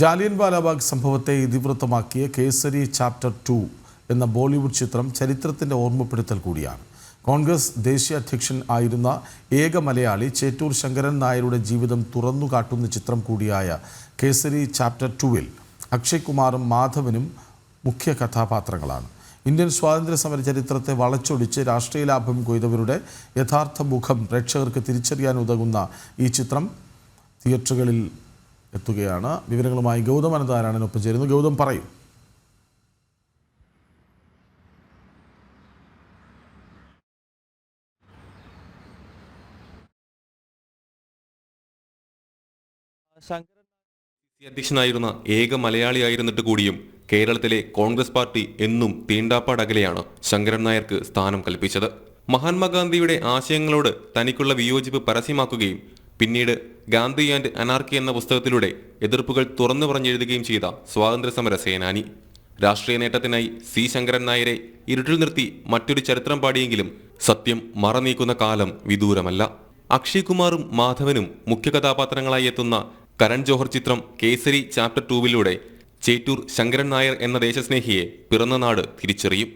ജാലിയൻ വാലാബാഗ് സംഭവത്തെ ഇതിവൃത്തമാക്കിയ കേസരി ചാപ്റ്റർ 2 എന്ന ബോളിവുഡ് ചിത്രം ചരിത്രത്തിൻ്റെ ഓർമ്മപ്പെടുത്തൽ കൂടിയാണ്. കോൺഗ്രസ് ദേശീയ അധ്യക്ഷൻ ആയിരുന്ന ഏക മലയാളി ചേറ്റൂർ ശങ്കരൻ നായരുടെ ജീവിതം തുറന്നുകാട്ടുന്ന ചിത്രം കൂടിയായ കേസരി ചാപ്റ്റർ 2-ൽ അക്ഷയ് കുമാറും മാധവനും മുഖ്യ കഥാപാത്രങ്ങളാണ്. ഇന്ത്യൻ സ്വാതന്ത്ര്യ സമര ചരിത്രത്തെ വളച്ചൊടിച്ച് രാഷ്ട്രീയ ലാഭം കൊയ്തവരുടെ യഥാർത്ഥ മുഖം പ്രേക്ഷകർക്ക് തിരിച്ചറിയാൻ ഉതകുന്ന ഈ ചിത്രം തിയേറ്ററുകളിൽ എത്തുകയാണ്. വിവരങ്ങളുമായി ഗൗതം അനന്താരായണനൊപ്പം ചേരുന്നു. ഗൗതം, പറയൂ. അധ്യക്ഷനായിരുന്ന ഏക മലയാളിയായിരുന്നിട്ട് കൂടിയും കേരളത്തിലെ കോൺഗ്രസ് പാർട്ടി എന്നും തീണ്ടാപ്പാടകലെയാണ് ശങ്കരൻ നായർക്ക് സ്ഥാനം കൽപ്പിച്ചത്. മഹാത്മാഗാന്ധിയുടെ ആശയങ്ങളോട് തനിക്കുള്ള വിയോജിപ്പ് പരസ്യമാക്കുകയും പിന്നീട് ഗാന്ധി ആൻഡ് അനാർക്കി എന്ന പുസ്തകത്തിലൂടെ എതിർപ്പുകൾ തുറന്നു പറഞ്ഞെഴുതുകയും ചെയ്ത സ്വാതന്ത്ര്യസമര സേനാനി. രാഷ്ട്രീയ നേട്ടത്തിനായി സി ശങ്കരൻ നായരെ ഇരുട്ടിൽ നിർത്തി മറ്റൊരു ചരിത്രം പാടിയെങ്കിലും സത്യം മറനീക്കുന്ന കാലം വിദൂരമല്ല. അക്ഷയ് കുമാറും മാധവനും മുഖ്യ കഥാപാത്രങ്ങളായി എത്തുന്ന കരൺ ജോഹർ ചിത്രം കേസരി ചാപ്റ്റർ 2-ലൂടെ ചേറ്റൂർ ശങ്കരൻ നായർ എന്ന ദേശസ്നേഹിയെ പിറന്ന നാട് തിരിച്ചറിയും.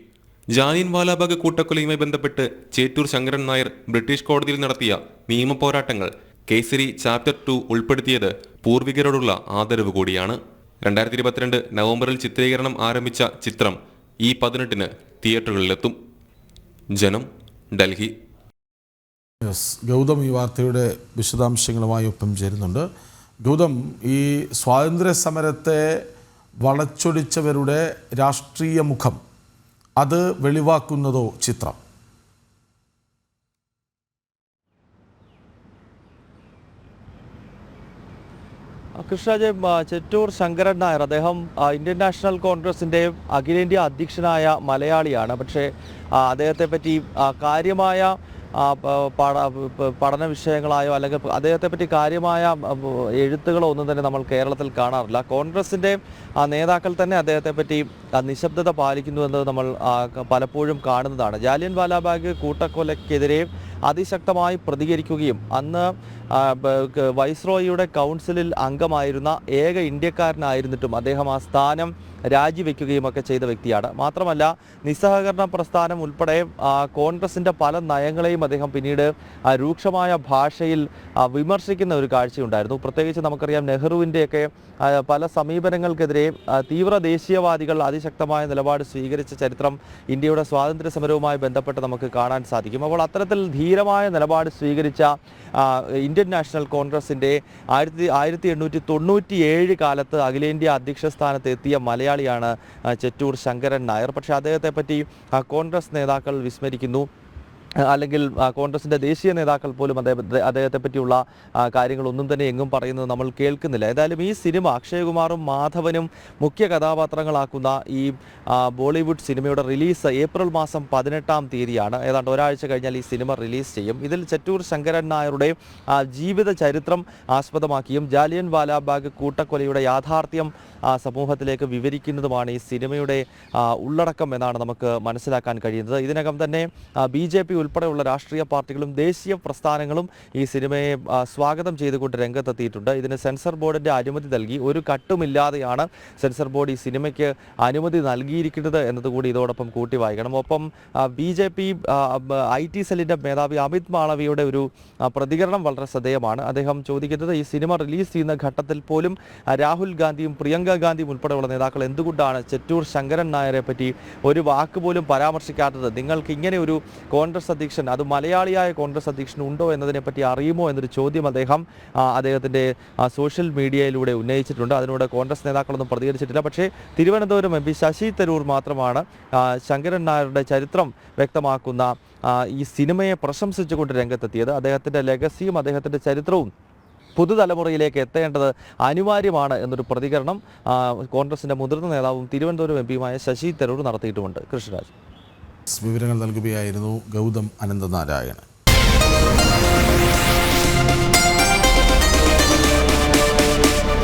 ജാലിയൻ വാലാബാഗ് കൂട്ടക്കൊലയുമായി ബന്ധപ്പെട്ട് ചേറ്റൂർ ശങ്കരൻ നായർ ബ്രിട്ടീഷ് കോടതിയിൽ നടത്തിയ നിയമപോരാട്ടങ്ങൾ കേസരി ചാപ്റ്റർ 2 ഉൾപ്പെടുത്തിയത് പൂർവികരോടുള്ള ആദരവ് കൂടിയാണ്. 2022 നവംബറിൽ ചിത്രീകരണം ആരംഭിച്ച ചിത്രം ഈ 18-ന് തിയേറ്ററുകളിലെത്തും. ജനം, ഡൽഹി. ഗൗതം ഈ വാർത്തയുടെ വിശദാംശങ്ങളുമായി ഒപ്പം ചേരുന്നുണ്ട്. ഗൗതം, ഈ സ്വാതന്ത്ര്യ സമരത്തെ വളച്ചൊടിച്ചവരുടെ രാഷ്ട്രീയ മുഖം അത് വെളിവാക്കുന്നതോ ചിത്രം? കൃഷ്ണരാജ്, ചേറ്റൂർ ശങ്കരൻ നായർ അദ്ദേഹം ഇന്ത്യൻ നാഷണൽ കോൺഗ്രസിൻ്റെ അഖിലേന്ത്യാ അധ്യക്ഷനായ മലയാളിയാണ്. പക്ഷേ അദ്ദേഹത്തെ പറ്റി കാര്യമായ പഠന വിഷയങ്ങളായോ അല്ലെങ്കിൽ അദ്ദേഹത്തെ പറ്റി കാര്യമായ എഴുത്തുകളോ ഒന്നും തന്നെ നമ്മൾ കേരളത്തിൽ കാണാറില്ല. കോൺഗ്രസിൻ്റെ നേതാക്കൾ തന്നെ അദ്ദേഹത്തെ പറ്റി നിശബ്ദത പാലിക്കുന്നുവെന്നത് നമ്മൾ പലപ്പോഴും കാണുന്നതാണ്. ജാലിയൻ വാലാബാഗ് കൂട്ടക്കൊലയ്ക്കെതിരെ അതിശക്തമായി പ്രതികരിക്കുകയും അന്ന് വൈസ്രോയിയുടെ കൗൺസിലിൽ അംഗമായിരുന്ന ഏക ഇന്ത്യക്കാരനായിരുന്നിട്ടും അദ്ദേഹം ആ സ്ഥാനം രാജിവെക്കുകയും ഒക്കെ ചെയ്ത വ്യക്തിയാണ്. മാത്രമല്ല, നിസ്സഹകരണ പ്രസ്ഥാനം ഉൾപ്പെടെ കോൺഗ്രസിൻ്റെ പല നയങ്ങളെയും അദ്ദേഹം പിന്നീട് രൂക്ഷമായ ഭാഷയിൽ വിമർശിക്കുന്ന ഒരു കാഴ്ചയുണ്ടായിരുന്നു. പ്രത്യേകിച്ച് നമുക്കറിയാം, നെഹ്റുവിൻ്റെയൊക്കെ പല സമീപനങ്ങൾക്കെതിരെ തീവ്ര ദേശീയവാദികൾ അതിശക്തമായ നിലപാട് സ്വീകരിച്ച ചരിത്രം ഇന്ത്യയുടെ സ്വാതന്ത്ര്യ സമരവുമായി ബന്ധപ്പെട്ട് നമുക്ക് കാണാൻ സാധിക്കും. അപ്പോൾ അത്തരത്തിൽ ധീരമായ നിലപാട് സ്വീകരിച്ച ഇന്ത്യൻ നാഷണൽ കോൺഗ്രസിൻ്റെ 1897 കാലത്ത് അഖിലേന്ത്യാ അധ്യക്ഷ സ്ഥാനത്ത് എത്തിയ മലയാളിയാണ് ചേറ്റൂർ ശങ്കരൻ നായർ. പക്ഷേ അദ്ദേഹത്തെ പറ്റി കോൺഗ്രസ് നേതാക്കൾ വിസ്മരിക്കുന്നു, അല്ലെങ്കിൽ കോൺഗ്രസിൻ്റെ ദേശീയ നേതാക്കൾ പോലും അദ്ദേഹത്തെ പറ്റിയുള്ള കാര്യങ്ങളൊന്നും തന്നെ എങ്ങും പറയുന്നത് നമ്മൾ കേൾക്കുന്നില്ല. ഏതായാലും ഈ സിനിമ അക്ഷയ് കുമാറും മാധവനും മുഖ്യ കഥാപാത്രങ്ങളാക്കുന്ന ഈ ബോളിവുഡ് സിനിമയുടെ റിലീസ് ഏപ്രിൽ മാസം 18-ാം തീയതിയാണ്. ഏതാണ്ട് ഒരാഴ്ച കഴിഞ്ഞാൽ ഈ സിനിമ റിലീസ് ചെയ്യും. ഇതിൽ ചേറ്റൂർ ശങ്കരൻ നായരുടെ ജീവിത ചരിത്രം ആസ്പദമാക്കിയും ജാലിയൻ വാലാബാഗ് കൂട്ടക്കൊലയുടെ യാഥാർത്ഥ്യം സമൂഹത്തിലേക്ക് വിവരിക്കുന്നതുമാണ് ഈ സിനിമയുടെ ഉള്ളടക്കം എന്നാണ് നമുക്ക് മനസ്സിലാക്കാൻ കഴിയുന്നത്. ഇതിനകം തന്നെ BJP ഉൾപ്പെടെയുള്ള രാഷ്ട്രീയ പാർട്ടികളും ദേശീയ പ്രസ്ഥാനങ്ങളും ഈ സിനിമയെ സ്വാഗതം ചെയ്തുകൊണ്ട് രംഗത്തെത്തിയിട്ടുണ്ട്. ഇതിന് സെൻസർ ബോർഡിൻ്റെ അനുമതി നൽകി. ഒരു കട്ടുമില്ലാതെയാണ് സെൻസർ ബോർഡ് ഈ സിനിമയ്ക്ക് അനുമതി നൽകിയിരിക്കുന്നത് എന്നതുകൂടി ഇതോടൊപ്പം കൂട്ടി വായിക്കണം. ഒപ്പം BJP IT സെല്ലിൻ്റെ മേധാവി അമിത് മാളവിയുടെ ഒരു പ്രതികരണം വളരെ ശ്രദ്ധേയമാണ്. അദ്ദേഹം ചോദിക്കുന്നത്, ഈ സിനിമ റിലീസ് ചെയ്യുന്ന ഘട്ടത്തിൽ പോലും രാഹുൽ ഗാന്ധിയും പ്രിയങ്ക ഗാന്ധിയും ഉൾപ്പെടെയുള്ള നേതാക്കൾ എന്തുകൊണ്ടാണ് ചേറ്റൂർ ശങ്കരൻ നായരെ പറ്റി ഒരു വാക്ക് പോലും പരാമർശിക്കാത്തത്? നിങ്ങൾക്ക് ഇങ്ങനെ ഒരു കോൺഗ്രസ് അധ്യക്ഷൻ, അത് മലയാളിയായ കോൺഗ്രസ് അധ്യക്ഷൻ ഉണ്ടോ എന്നതിനെപ്പറ്റി അറിയുമോ എന്നൊരു ചോദ്യം അദ്ദേഹത്തിൻ്റെ സോഷ്യൽ മീഡിയയിലൂടെ ഉന്നയിച്ചിട്ടുണ്ട്. അതിനോട് കോൺഗ്രസ് നേതാക്കളൊന്നും പ്രതികരിച്ചിട്ടില്ല. പക്ഷേ തിരുവനന്തപുരം MP ശശി തരൂർ മാത്രമാണ് ശങ്കരൻ നായരുടെ ചരിത്രം വ്യക്തമാക്കുന്ന ഈ സിനിമയെ പ്രശംസിച്ചുകൊണ്ട് രംഗത്തെത്തിയത്. അദ്ദേഹത്തിൻ്റെ ലെഗസിയും അദ്ദേഹത്തിൻ്റെ ചരിത്രവും പുതുതലമുറയിലേക്ക് എത്തേണ്ടത് അനിവാര്യമാണ് എന്നൊരു പ്രതികരണം കോൺഗ്രസിൻ്റെ മുതിർന്ന നേതാവും തിരുവനന്തപുരം MP-യുമായ ശശി തരൂർ നടത്തിയിട്ടുമുണ്ട്. കൃഷ്ണരാജ്, വിവരങ്ങൾ നൽകുകയായിരുന്നു ഗൗതം അനന്തനാരായണൻ.